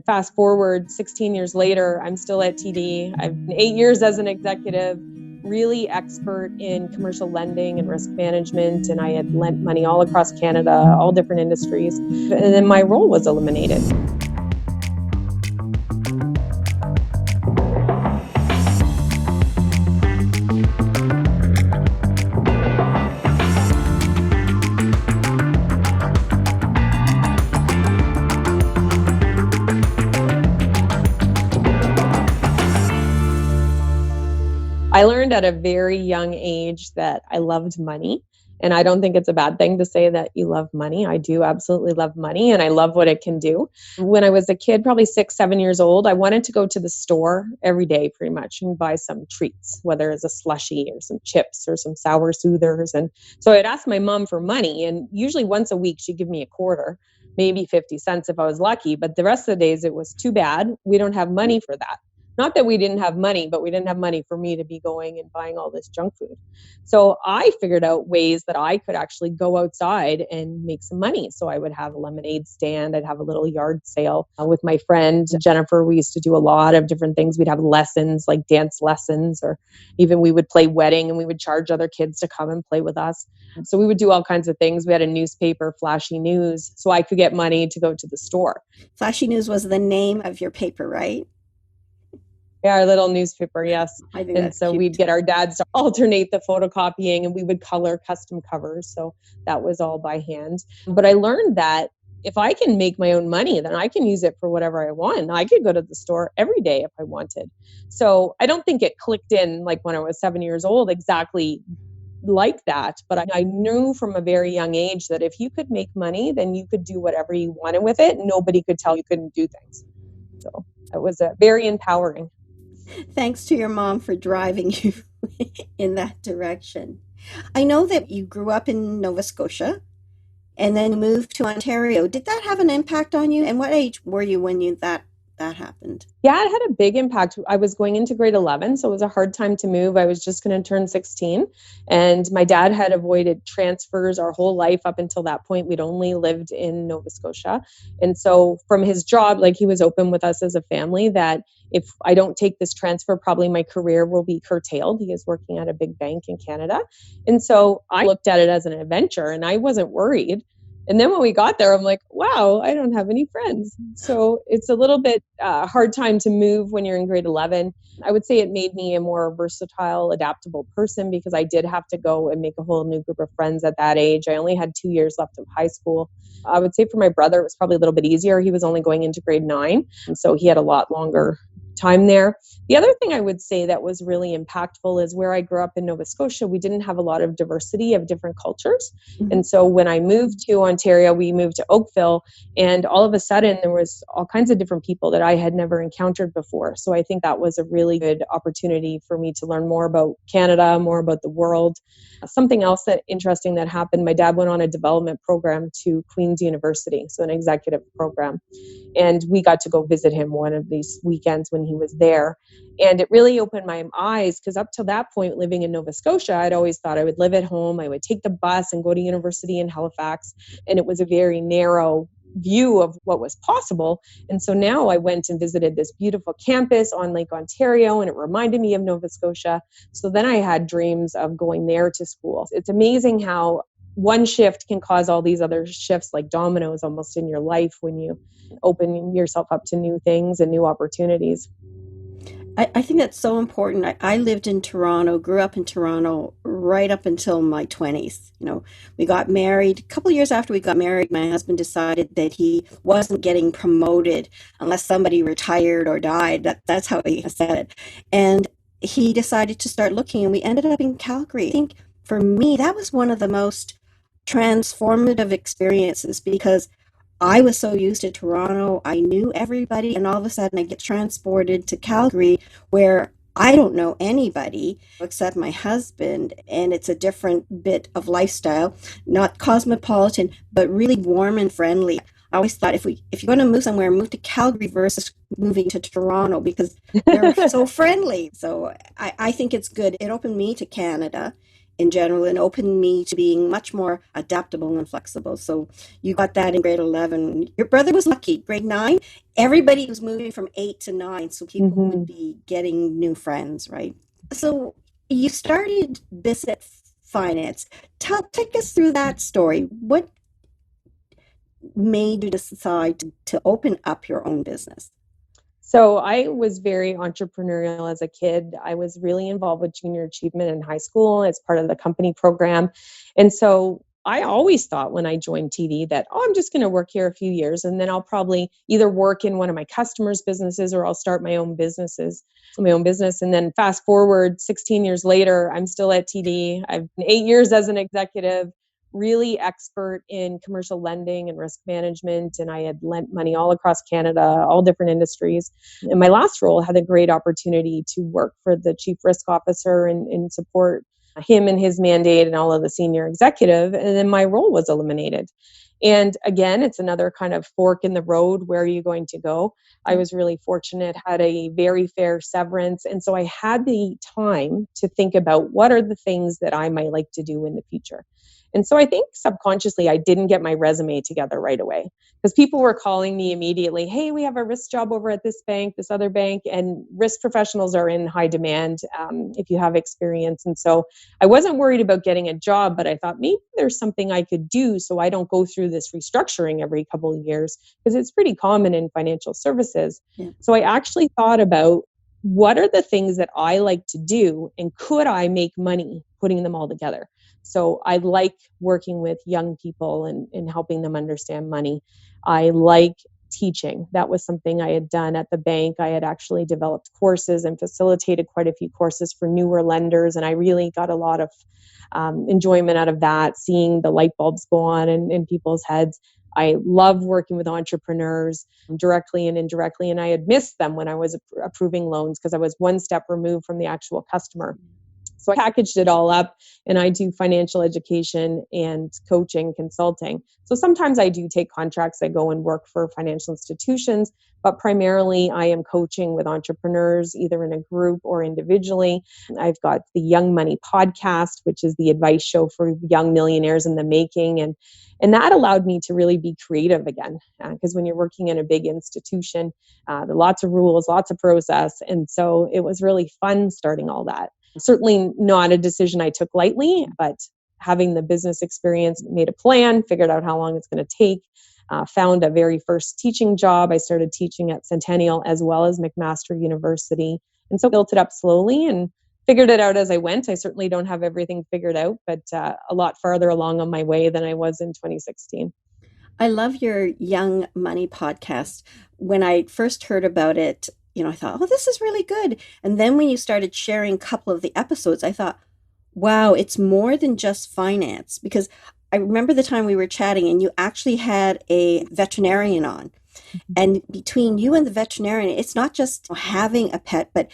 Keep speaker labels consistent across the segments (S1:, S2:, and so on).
S1: Fast forward 16 years later, I'm still at TD. I've been 8 years as an executive, really expert in commercial lending and risk management. And I had lent money all across Canada, all different industries. And then my role was eliminated. I learned at a very young age that I loved money. And I don't think it's a bad thing to say that you love money. I do absolutely love money and I love what it can do. When I was a kid, probably 6, 7 years old, I wanted to go to the store every day pretty much and buy some treats, whether it's a slushie or some chips or some sour soothers. And so I'd ask my mom for money, and usually once a week she'd give me a quarter, maybe 50 cents if I was lucky. But the rest of the days it was too bad. We don't have money for that. Not that we didn't have money, but we didn't have money for me to be going and buying all this junk food. So I figured out ways that I could actually go outside and make some money. So I would have a lemonade stand. I'd have a little yard sale with my friend Jennifer. We used to do a lot of different things. We'd have lessons like dance lessons, or even we would play wedding and we would charge other kids to come and play with us. So we would do all kinds of things. We had a newspaper, Flashy News, so I could get money to go to the store.
S2: Flashy News was the name of your paper, right?
S1: Yeah, our little newspaper, yes.
S2: And
S1: so
S2: cute.
S1: We'd get our dads to alternate the photocopying and we would color custom covers. So that was all by hand. But I learned that if I can make my own money, then I can use it for whatever I want. I could go to the store every day if I wanted. So I don't think it clicked in like when I was 7 years old exactly like that. But I knew from a very young age that if you could make money, then you could do whatever you wanted with it. Nobody could tell you couldn't do things. So it was very empowering.
S2: Thanks to your mom for driving you in that direction. I know that you grew up in Nova Scotia and then moved to Ontario. Did that have an impact on you? And what age were you when that happened?
S1: Yeah, it had a big impact. I was going into grade 11, so it was a hard time to move. I was just going to turn 16. And my dad had avoided transfers our whole life up until that point. We'd only lived in Nova Scotia. And so from his job, like he was open with us as a family that if I don't take this transfer, probably my career will be curtailed. He is working at a big bank in Canada. And so I looked at it as an adventure and I wasn't worried. And then when we got there, I'm like, wow, I don't have any friends. So it's a little bit hard time to move when you're in grade 11. I would say it made me a more versatile, adaptable person because I did have to go and make a whole new group of friends at that age. I only had 2 years left of high school. I would say for my brother, it was probably a little bit easier. He was only going into grade 9. And so he had a lot longer time there. The other thing I would say that was really impactful is where I grew up in Nova Scotia, we didn't have a lot of diversity of different cultures. Mm-hmm. And so when I moved to Ontario, we moved to Oakville, and all of a sudden there was all kinds of different people that I had never encountered before. So I think that was a really good opportunity for me to learn more about Canada, more about the world. Something else that interesting that happened, my dad went on a development program to Queen's University, so an executive program. And we got to go visit him one of these weekends when he was there. And it really opened my eyes because up to that point, living in Nova Scotia, I'd always thought I would live at home. I would take the bus and go to university in Halifax. And it was a very narrow view of what was possible. And so now I went and visited this beautiful campus on Lake Ontario, and it reminded me of Nova Scotia. So then I had dreams of going there to school. It's amazing how one shift can cause all these other shifts like dominoes almost in your life when you open yourself up to new things and new opportunities.
S2: I think that's so important. I lived in Toronto, grew up in Toronto right up until my 20s. You know, we got married. A couple of years after we got married, my husband decided that he wasn't getting promoted unless somebody retired or died. That's how he said it. And he decided to start looking, and we ended up in Calgary. I think for me, that was one of the most transformative experiences because I was so used to Toronto, I knew everybody, and all of a sudden I get transported to Calgary where I don't know anybody except my husband, and it's a different bit of lifestyle, not cosmopolitan, but really warm and friendly. I always thought if you're going to move somewhere, move to Calgary versus moving to Toronto because they're so friendly. So I think it's good. It opened me to Canada. in general and opened me to being much more adaptable and flexible. So you got that in grade 11. Your brother was lucky. Grade 9, everybody was moving from 8 to 9, so people would
S1: Hmm.
S2: be getting new friends, right? So you started Bissett Finance. Take us through that story. What made you decide to open up your own business?
S1: So I was very entrepreneurial as a kid. I was really involved with junior achievement in high school as part of the company program. And so I always thought when I joined TD that, oh, I'm just going to work here a few years and then I'll probably either work in one of my customers' businesses or I'll start my own business. And then fast forward 16 years later, I'm still at TD. I've been 8 years as an executive, really expert in commercial lending and risk management. And I had lent money all across Canada, all different industries. In my last role, I had a great opportunity to work for the chief risk officer and support him and his mandate and all of the senior executive. And then my role was eliminated. And again, it's another kind of fork in the road. Where are you going to go? I was really fortunate, had a very fair severance. And so I had the time to think about what are the things that I might like to do in the future. And so I think subconsciously I didn't get my resume together right away because people were calling me immediately. Hey, we have a risk job over at this bank, this other bank, and risk professionals are in high demand if you have experience. And so I wasn't worried about getting a job, but I thought maybe there's something I could do so I don't go through this restructuring every couple of years because it's pretty common in financial services.
S2: Yeah.
S1: So I actually thought about what are the things that I like to do and could I make money putting them all together? So I like working with young people and helping them understand money. I like teaching. That was something I had done at the bank. I had actually developed courses and facilitated quite a few courses for newer lenders. And I really got a lot of enjoyment out of that, seeing the light bulbs go on in people's heads. I love working with entrepreneurs directly and indirectly. And I had missed them when I was approving loans because I was one step removed from the actual customer. So I packaged it all up and I do financial education and coaching, consulting. So sometimes I do take contracts. I go and work for financial institutions, but primarily I am coaching with entrepreneurs, either in a group or individually. I've got the Young Money podcast, which is the advice show for young millionaires in the making. And that allowed me to really be creative again, because when you're working in a big institution, there are lots of rules, lots of process. And so it was really fun starting all that. Certainly not a decision I took lightly, but having the business experience, made a plan, figured out how long it's going to take, found a very first teaching job. I started teaching at Centennial as well as McMaster University. And so built it up slowly and figured it out as I went. I certainly don't have everything figured out, but a lot farther along on my way than I was in 2016.
S2: I love your Young Money podcast. When I first heard about it, I thought, oh, this is really good. And then when you started sharing a couple of the episodes, I thought, wow, it's more than just finance. Because I remember the time we were chatting and you actually had a veterinarian on. And between you and the veterinarian, it's not just having a pet, but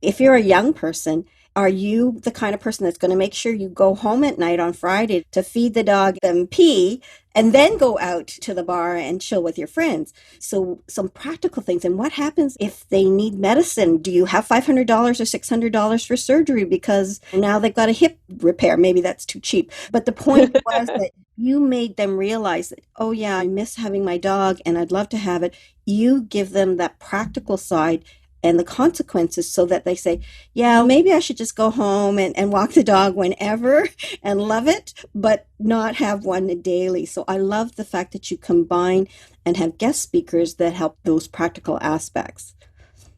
S2: if you're a young person, are you the kind of person that's going to make sure you go home at night on Friday to feed the dog and pee and then go out to the bar and chill with your friends? So some practical things. And what happens if they need medicine? Do you have $500 or $600 for surgery because now they've got a hip repair? Maybe that's too cheap. But the point was that you made them realize that, oh yeah, I miss having my dog and I'd love to have it. You give them that practical side and the consequences so that they say, yeah, maybe I should just go home and walk the dog whenever and love it, but not have one daily. So I love the fact that you combine and have guest speakers that help those practical aspects.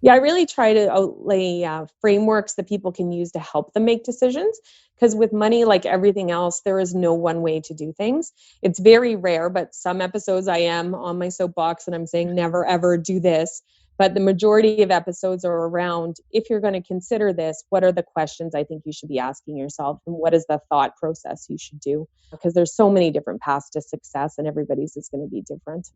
S1: Yeah, I really try to outlay frameworks that people can use to help them make decisions. Because with money, like everything else, there is no one way to do things. It's very rare, but some episodes I am on my soapbox and I'm saying never ever do this. But the majority of episodes are around, if you're going to consider this, what are the questions I think you should be asking yourself? And what is the thought process you should do? Because there's so many different paths to success and everybody's is going to be different.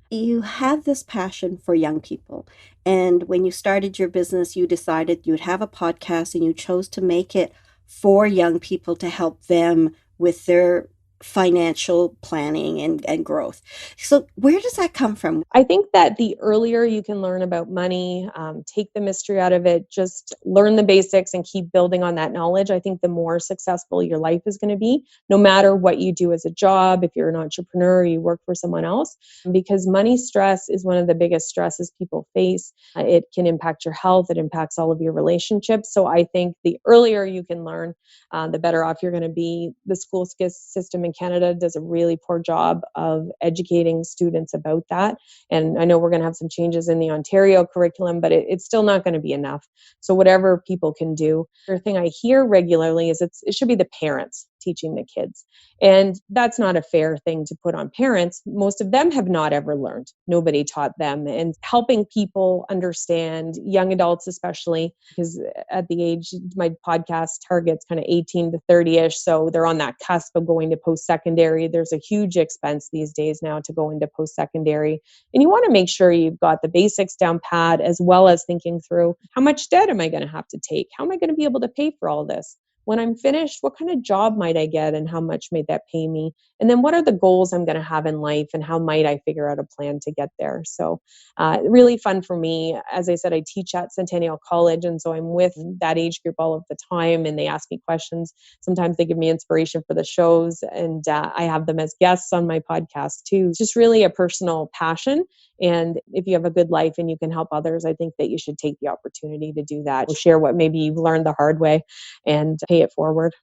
S2: You have this passion for young people. And when you started your business, you decided you'd have a podcast and you chose to make it for young people to help them with their financial planning and growth. So where does that come from?
S1: I think that the earlier you can learn about money, take the mystery out of it, just learn the basics and keep building on that knowledge, I think the more successful your life is going to be, no matter what you do as a job, if you're an entrepreneur, you work for someone else, because money stress is one of the biggest stresses people face. It can impact your health, it impacts all of your relationships. So I think the earlier you can learn, the better off you're going to be. The school system in Canada does a really poor job of educating students about that. And I know we're going to have some changes in the Ontario curriculum, but it's still not going to be enough. So whatever people can do. The other thing I hear regularly is it should be the parents teaching the kids. And that's not a fair thing to put on parents. Most of them have not ever learned. Nobody taught them. And helping people understand, young adults especially, because at the age, my podcast targets kind of 18 to 30-ish. So they're on that cusp of going to post-secondary. There's a huge expense these days now to go into post-secondary. And you want to make sure you've got the basics down pat, as well as thinking through, how much debt am I going to have to take? How am I going to be able to pay for all this? When I'm finished, what kind of job might I get and how much might that pay me? And then what are the goals I'm going to have in life and how might I figure out a plan to get there? So really fun for me. As I said, I teach at Centennial College, and so I'm with that age group all of the time, and they ask me questions. Sometimes they give me inspiration for the shows, and I have them as guests on my podcast too. It's just really a personal passion. And if you have a good life and you can help others, I think that you should take the opportunity to do that. Share what maybe you've learned the hard way and pay it forward.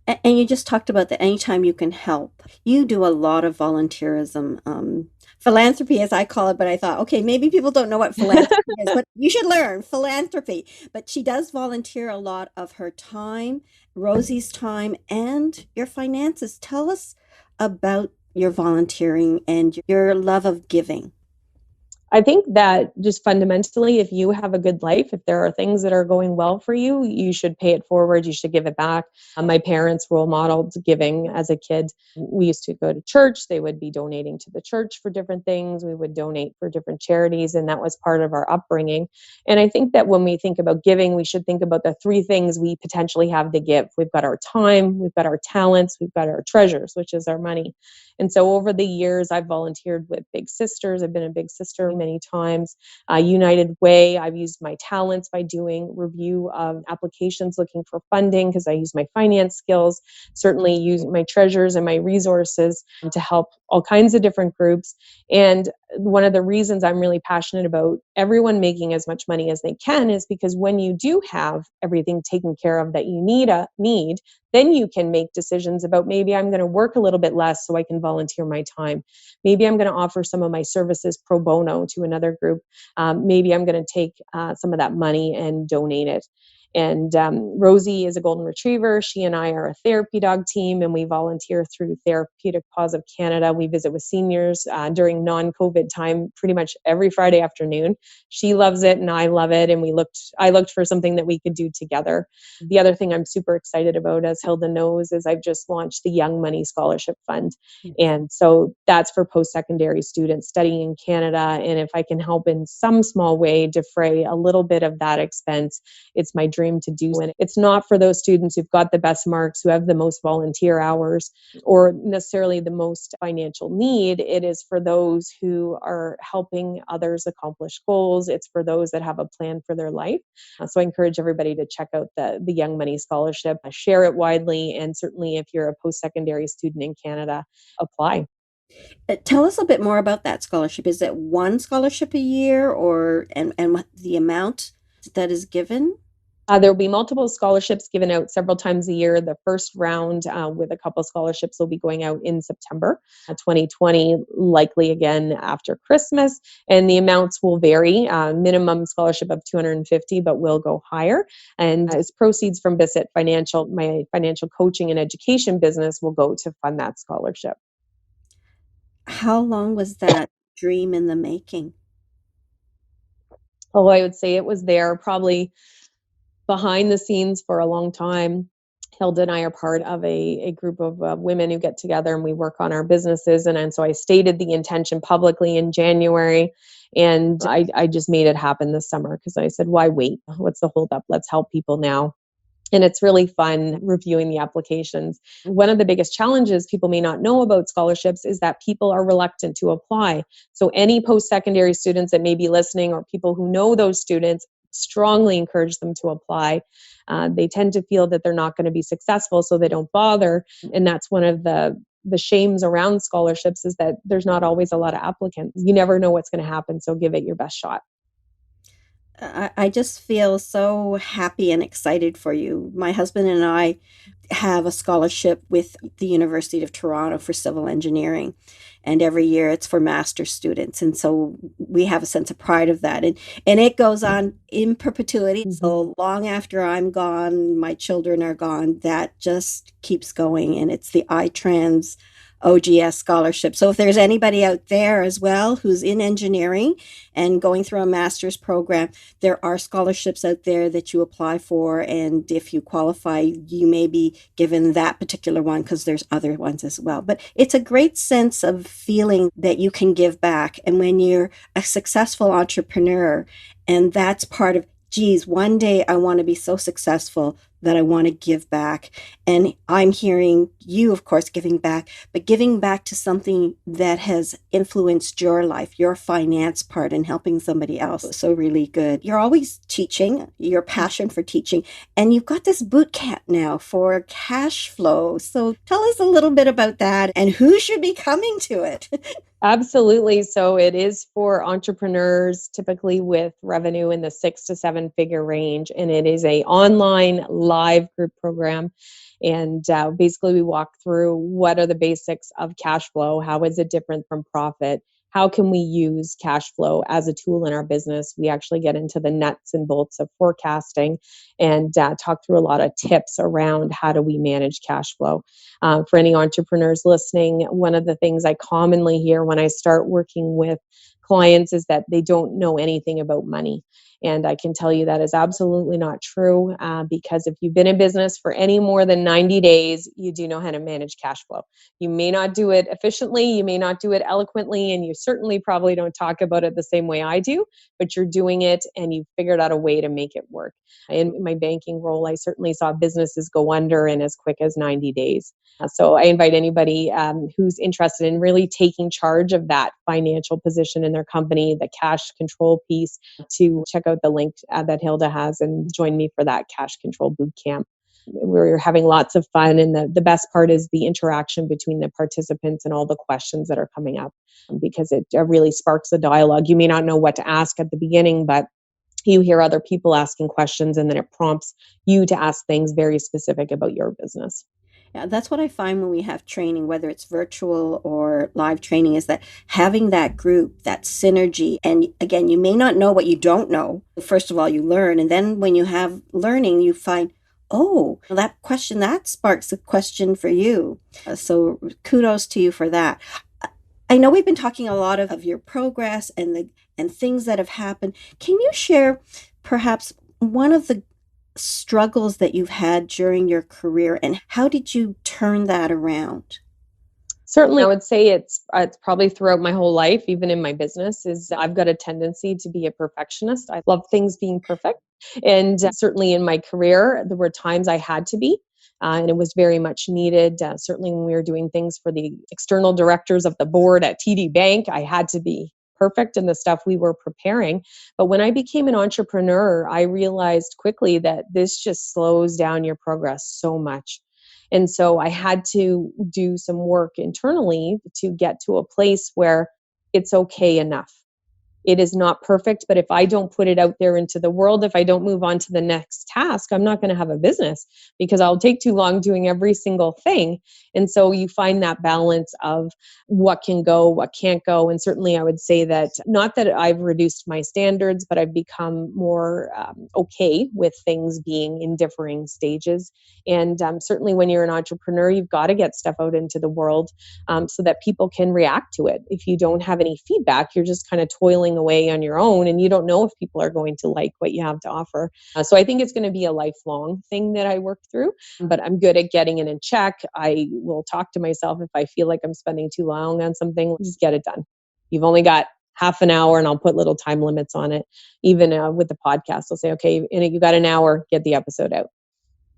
S2: And you just talked about the anytime you can help. You do a lot of volunteerism, philanthropy, as I call it. But I thought, okay, maybe people don't know what philanthropy is, but you should learn philanthropy. But she does volunteer a lot of her time, Rosie's time, and your finances. Tell us about your volunteering and your love of giving.
S1: I think that just fundamentally, if you have a good life, if there are things that are going well for you, you should pay it forward. You should give it back. My parents role modeled giving as a kid. We used to go to church. They would be donating to the church for different things. We would donate for different charities, and that was part of our upbringing. And I think that when we think about giving, we should think about the three things we potentially have to give. We've got our time, we've got our talents, we've got our treasures, which is our money. And so over the years, I've volunteered with Big Sisters. I've been a Big Sister many times. United Way, I've used my talents by doing review of applications looking for funding because I use my finance skills, certainly use my treasures and my resources to help all kinds of different groups. And one of the reasons I'm really passionate about everyone making as much money as they can is because when you do have everything taken care of that you need, then you can make decisions about maybe I'm going to work a little bit less so I can volunteer my time. Maybe I'm going to offer some of my services pro bono to another group. Maybe I'm going to take some of that money and donate it. And Rosie is a golden retriever. She and I are a therapy dog team, and we volunteer through Therapeutic Paws of Canada. We visit with seniors during non-COVID time pretty much every Friday afternoon. She loves it and I love it, and I looked for something that we could do together. The other thing I'm super excited about, as Hilda knows, is I've just launched the Young Money Scholarship Fund. And so that's for post-secondary students studying in Canada. And if I can help in some small way defray a little bit of that expense, it's my dream to do. And it's not for those students who've got the best marks, who have the most volunteer hours, or necessarily the most financial need. It is for those who are helping others accomplish goals. It's for those that have a plan for their life. So I encourage everybody to check out the Young Money Scholarship, share it widely, and certainly if you're a post-secondary student in Canada, apply.
S2: Tell us a bit more about that scholarship. Is it one scholarship a year, or and what the amount that is given?
S1: There will be multiple scholarships given out several times a year. The first round with a couple of scholarships will be going out in September 2020, likely again after Christmas. And the amounts will vary. Minimum scholarship of $250, but will go higher. And as proceeds from Bissett Financial, my financial coaching and education business, will go to fund that scholarship.
S2: How long was that dream in the making?
S1: Oh, I would say it was there probably behind the scenes for a long time. Hilda and I are part of a group of women who get together and we work on our businesses. And so I stated the intention publicly in January, and I just made it happen this summer because I said, why wait? What's the holdup? Let's help people now. And it's really fun reviewing the applications. One of the biggest challenges people may not know about scholarships is that people are reluctant to apply. So any post-secondary students that may be listening, or people who know those students, strongly encourage them to apply. They tend to feel that they're not going to be successful, so they don't bother. And that's one of the shames around scholarships, is that there's not always a lot of applicants. You never know what's going to happen, so give it your best shot.
S2: I just feel so happy and excited for you. My husband and I have a scholarship with the University of Toronto for civil engineering. And every year it's for master students. And so we have a sense of pride of that. And it goes on in perpetuity.
S1: Mm-hmm.
S2: So long after I'm gone, my children are gone, that just keeps going. And it's the iTrans OGS scholarship. So if there's anybody out there as well who's in engineering and going through a master's program, there are scholarships out there that you apply for. And if you qualify, you may be given that particular one, because there's other ones as well. But it's a great sense of feeling that you can give back. And when you're a successful entrepreneur, and that's part of, geez, one day I want to be so successful that I want to give back. And I'm hearing you, of course, giving back, but giving back to something that has influenced your life, your finance part, and helping somebody else. So really good. You're always teaching, your passion for teaching, and you've got this boot camp now for cash flow. So tell us a little bit about that and who should be coming to it.
S1: Absolutely. So it is for entrepreneurs, typically with revenue in the 6 to 7 figure range. And it is a online live group program. And basically we walk through what are the basics of cash flow. How is it different from profit? How can we use cash flow as a tool in our business? We actually get into the nuts and bolts of forecasting and talk through a lot of tips around how do we manage cash flow. For any entrepreneurs listening, one of the things I commonly hear when I start working with clients is that they don't know anything about money. And I can tell you that is absolutely not true, because if you've been in business for any more than 90 days, you do know how to manage cash flow. You may not do it efficiently, you may not do it eloquently, and you certainly probably don't talk about it the same way I do, but you're doing it and you've figured out a way to make it work. In my banking role, I certainly saw businesses go under in as quick as 90 days. So I invite anybody who's interested in really taking charge of that financial position in their company, the cash control piece, to check out the link that Hilda has and join me for that cash control boot camp. We're having lots of fun, and the best part is the interaction between the participants and all the questions that are coming up, because it really sparks a dialogue. You may not know what to ask at the beginning, but you hear other people asking questions, and then it prompts you to ask things very specific about your business.
S2: Yeah, that's what I find when we have training, whether it's virtual or live training, is that having that group, that synergy. And again, you may not know what you don't know. First of all, you learn. And then when you have learning, you find, oh, that question, that sparks a question for you. So kudos to you for that. I know we've been talking a lot of your progress and things that have happened. Can you share perhaps one of the struggles that you've had during your career, and how did you turn that around?
S1: Certainly, I would say it's probably throughout my whole life, even in my business, is I've got a tendency to be a perfectionist. I love things being perfect. And certainly in my career, there were times I had to be, and it was very much needed. Certainly when we were doing things for the external directors of the board at TD Bank, I had to be perfect in the stuff we were preparing. But when I became an entrepreneur, I realized quickly that this just slows down your progress so much. And so I had to do some work internally to get to a place where it's okay enough. It is not perfect, but if I don't put it out there into the world, if I don't move on to the next task, I'm not going to have a business, because I'll take too long doing every single thing. And so you find that balance of what can go, what can't go. And certainly I would say that, not that I've reduced my standards, but I've become more okay with things being in differing stages. And certainly when you're an entrepreneur, you've got to get stuff out into the world so that people can react to it. If you don't have any feedback, you're just kind of toiling away on your own, and you don't know if people are going to like what you have to offer. So I think it's going to be a lifelong thing that I work through, but I'm good at getting it in check. I will talk to myself if I feel like I'm spending too long on something. Just get it done. You've only got half an hour, and I'll put little time limits on it. Even with the podcast, I'll say, okay, you got an hour, get the episode out.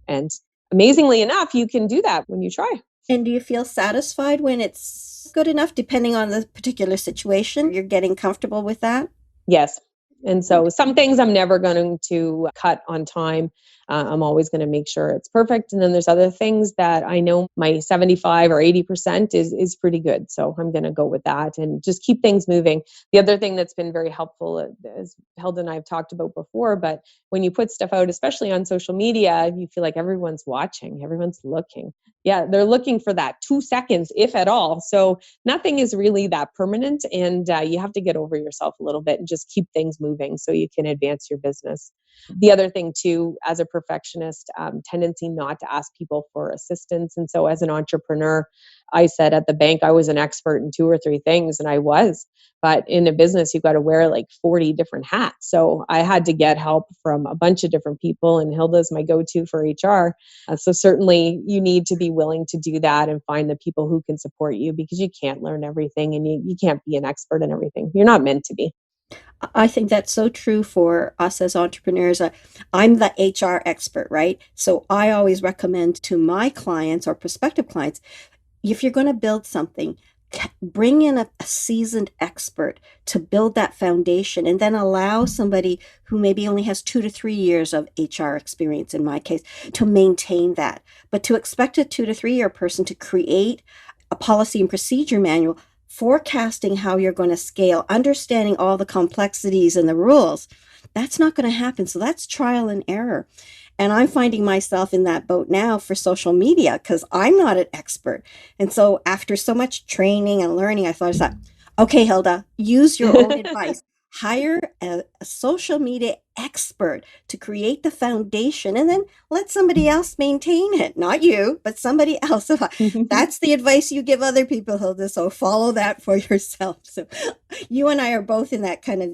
S1: And amazingly enough, you can do that when you try.
S2: And do you feel satisfied when it's good enough, depending on the particular situation? You're getting comfortable with that?
S1: Yes. And so some things I'm never going to cut on time. I'm always going to make sure it's perfect. And then there's other things that I know my 75 or 80% is pretty good. So I'm going to go with that and just keep things moving. The other thing that's been very helpful, as Hilda and I have talked about before, but when you put stuff out, especially on social media, you feel like everyone's watching, everyone's looking. Yeah, they're looking for that 2 seconds, if at all. So nothing is really that permanent, and you have to get over yourself a little bit and just keep things moving so you can advance your business. The other thing too, as a perfectionist, tendency not to ask people for assistance. And so as an entrepreneur, I said at the bank I was an expert in 2 or 3 things, and I was. But in a business, you've got to wear like 40 different hats. So I had to get help from a bunch of different people, and Hilda's my go-to for HR. So certainly you need to be willing to do that and find the people who can support you, because you can't learn everything, and you can't be an expert in everything. You're not meant to be.
S2: I think that's so true for us as entrepreneurs. I'm the HR expert, right? So I always recommend to my clients or prospective clients, if you're going to build something, bring in a seasoned expert to build that foundation, and then allow somebody who maybe only has 2 to 3 years of HR experience, in my case, to maintain that. But to expect a 2 to 3 year person to create a policy and procedure manual, forecasting how you're going to scale, understanding all the complexities and the rules, that's not going to happen. So that's trial and error. And I'm finding myself in that boat now for social media because I'm not an expert. And so after so much training and learning, I thought, okay, Hilda, use your own advice. Hire a social media expert to create the foundation, and then let somebody else maintain it. Not you, but somebody else. That's the advice you give other people, Hilda. So follow that for yourself. So you and I are both in that kind of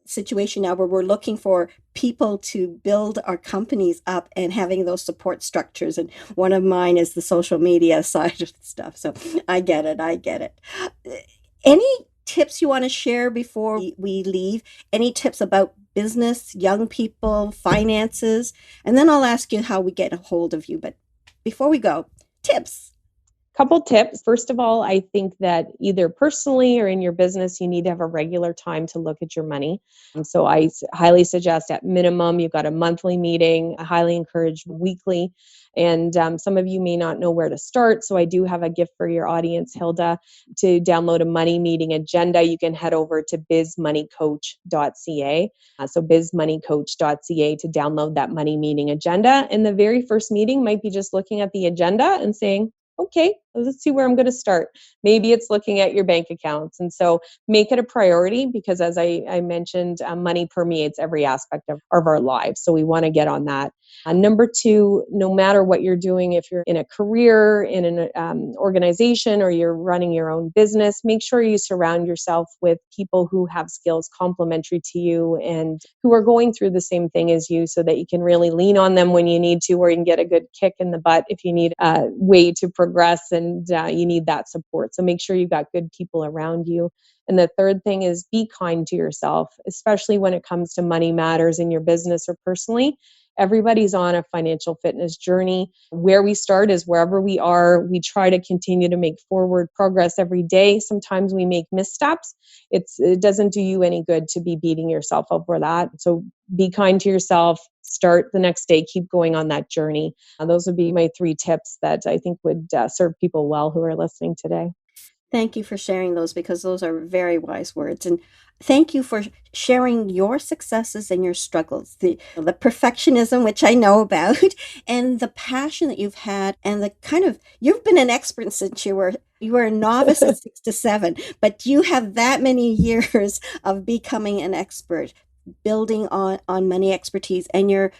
S2: situation now where we're looking for people to build our companies up and having those support structures. And one of mine is the social media side of stuff. So I get it. I get it. Any tips you want to share before we leave? Any tips about business, young people, finances? And then I'll ask you how we get a hold of you. But before we go, tips.
S1: Couple tips. First of all, I think that either personally or in your business, you need to have a regular time to look at your money. And so I highly suggest at minimum, you've got a monthly meeting. I highly encourage weekly. And some of you may not know where to start. So I do have a gift for your audience, Hilda. To download a money meeting agenda, you can head over to bizmoneycoach.ca. So bizmoneycoach.ca to download that money meeting agenda. And the very first meeting might be just looking at the agenda and saying, okay, let's see where I'm going to start. Maybe it's looking at your bank accounts. And so make it a priority, because as I mentioned, money permeates every aspect of our lives. So we want to get on that. Number two, no matter what you're doing, if you're in a career, in an organization, or you're running your own business, make sure you surround yourself with people who have skills complementary to you and who are going through the same thing as you, so that you can really lean on them when you need to, or you can get a good kick in the butt if you need a way to progress and you need that support. So make sure you've got good people around you. And the third thing is be kind to yourself, especially when it comes to money matters in your business or personally. Everybody's on a financial fitness journey. Where we start is wherever we are. We try to continue to make forward progress every day. Sometimes we make missteps. It doesn't do you any good to be beating yourself up for that. So be kind to yourself. Start the next day. Keep going on that journey. Those would be my 3 tips that I think would serve people well who are listening today.
S2: Thank you for sharing those, because those are very wise words. And thank you for sharing your successes and your struggles, the perfectionism, which I know about, and the passion that you've had, and the kind of, you've been an expert since you were a novice at 6 to 7, but you have that many years of becoming an expert, building on money expertise, and your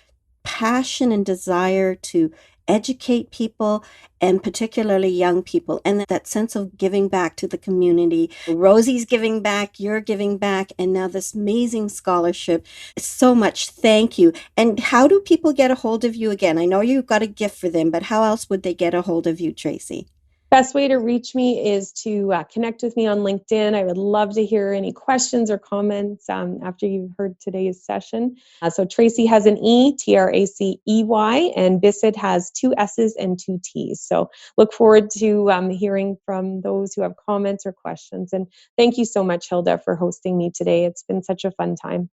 S2: passion and desire to educate people, and particularly young people, and that sense of giving back to the community. Rosie's giving back, you're giving back, and now this amazing scholarship. So much thank you. And how do people get a hold of you again? I know you've got a gift for them, but how else would they get a hold of you, Tracey?
S1: Best way to reach me is to connect with me on LinkedIn. I would love to hear any questions or comments after you've heard today's session. So Tracey has an E, Tracey, and Bissett has 2 S's and 2 T's. So look forward to hearing from those who have comments or questions. And thank you so much, Hilda, for hosting me today. It's been such a fun time.